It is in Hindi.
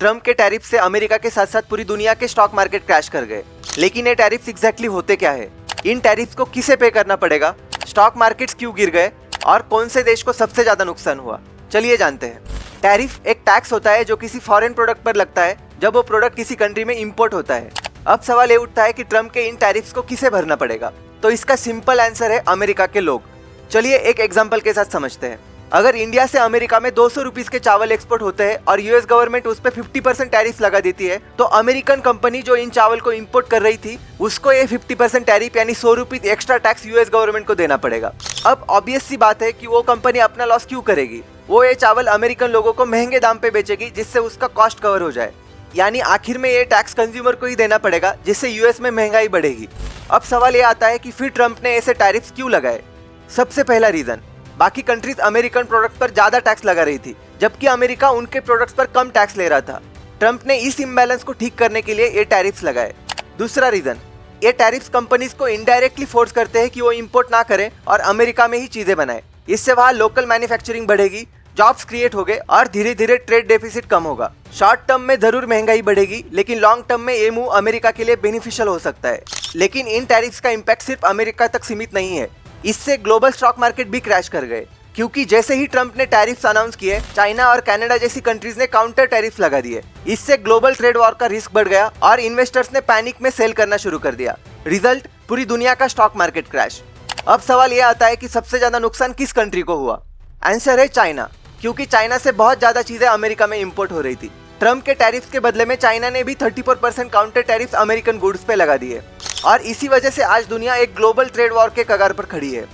ट्रम्प के टैरिफ से अमेरिका के साथ साथ पूरी दुनिया के स्टॉक मार्केट क्रैश कर गए। लेकिन ये टैरिफ्स एग्जैक्टली होते क्या है, इन टैरिफ्स को किसे पे करना पड़ेगा, स्टॉक मार्केट्स क्यों गिर गए और कौन से देश को सबसे ज्यादा नुकसान हुआ, चलिए जानते हैं। टैरिफ एक टैक्स होता है जो किसी फॉरेन प्रोडक्ट पर लगता है जब वो प्रोडक्ट किसी कंट्री में इंपोर्ट होता है। अब सवाल ये उठता है कि ट्रम्प के इन टैरिफ्स को किसे भरना पड़ेगा। तो इसका सिंपल आंसर है अमेरिका के लोग। चलिए एक एग्जांपल के साथ समझते हैं। अगर इंडिया से अमेरिका में 200 रुपीज के चावल एक्सपोर्ट होते हैं और यूएस गवर्नमेंट उस पर 50% टैरिफ लगा देती है, तो अमेरिकन कंपनी जो इन चावल को इंपोर्ट कर रही थी उसको ये 50% टैरिफ यानी 100 rupees extra tax US government को देना पड़ेगा। अब ऑब्वियस सी बात है कि वो कंपनी अपना लॉस क्यों करेगी, वो ये चावल अमेरिकन लोगों को महंगे दाम पे बेचेगी जिससे उसका कॉस्ट कवर हो जाए। यानी आखिर में ये टैक्स कंज्यूमर को ही देना पड़ेगा जिससे यूएस में महंगाई बढ़ेगी। अब सवाल ये आता है कि फिर ट्रम्प ने ऐसे टैरिफ्स क्यों लगाए। सबसे पहला रीजन, बाकी कंट्रीज अमेरिकन प्रोडक्ट पर ज्यादा टैक्स लगा रही थी जबकि अमेरिका उनके प्रोडक्ट्स पर कम टैक्स ले रहा था। ट्रम्प ने इस इम्बैलेंस को ठीक करने के लिए ये टैरिफ्स लगाए। दूसरा रीजन, ये टैरिफ्स कंपनीज को इनडायरेक्टली फोर्स करते हैं कि वो इंपोर्ट ना करें और अमेरिका में ही चीजें बनाए। इससे वहाँ लोकल मैन्युफैक्चरिंग बढ़ेगी, जॉब्स क्रिएट हो गए और धीरे धीरे ट्रेड डेफिसिट कम होगा। शॉर्ट टर्म में जरूर महंगाई बढ़ेगी लेकिन लॉन्ग टर्म में ये मूव अमेरिका के लिए बेनिफिशियल हो सकता है। लेकिन इन टैरिफ्स का इम्पैक्ट सिर्फ अमेरिका तक सीमित नहीं है, इससे ग्लोबल स्टॉक मार्केट भी क्रैश कर गए क्योंकि जैसे ही ट्रम्प ने टैरिफ्स अनाउंस किए, चाइना और कनाडा जैसी कंट्रीज ने काउंटर टैरिफ लगा दिए। इससे ग्लोबल ट्रेड वॉर का रिस्क बढ़ गया और इन्वेस्टर्स ने पैनिक में सेल करना शुरू कर दिया। रिजल्ट, पूरी दुनिया का स्टॉक मार्केट क्रैश। अब सवाल यह आता है कि सबसे ज्यादा नुकसान किस कंट्री को हुआ। आंसर है चाइना, क्योंकि चाइना से बहुत ज्यादा चीजें अमेरिका में इंपोर्ट हो रही थी। ट्रम्प के टैरिफ्स के बदले में चाइना ने भी 34% काउंटर टैरिफ्स अमेरिकन गुड्स पे लगा दिए और इसी वजह से आज दुनिया एक ग्लोबल ट्रेड वॉर के कगार पर खड़ी है।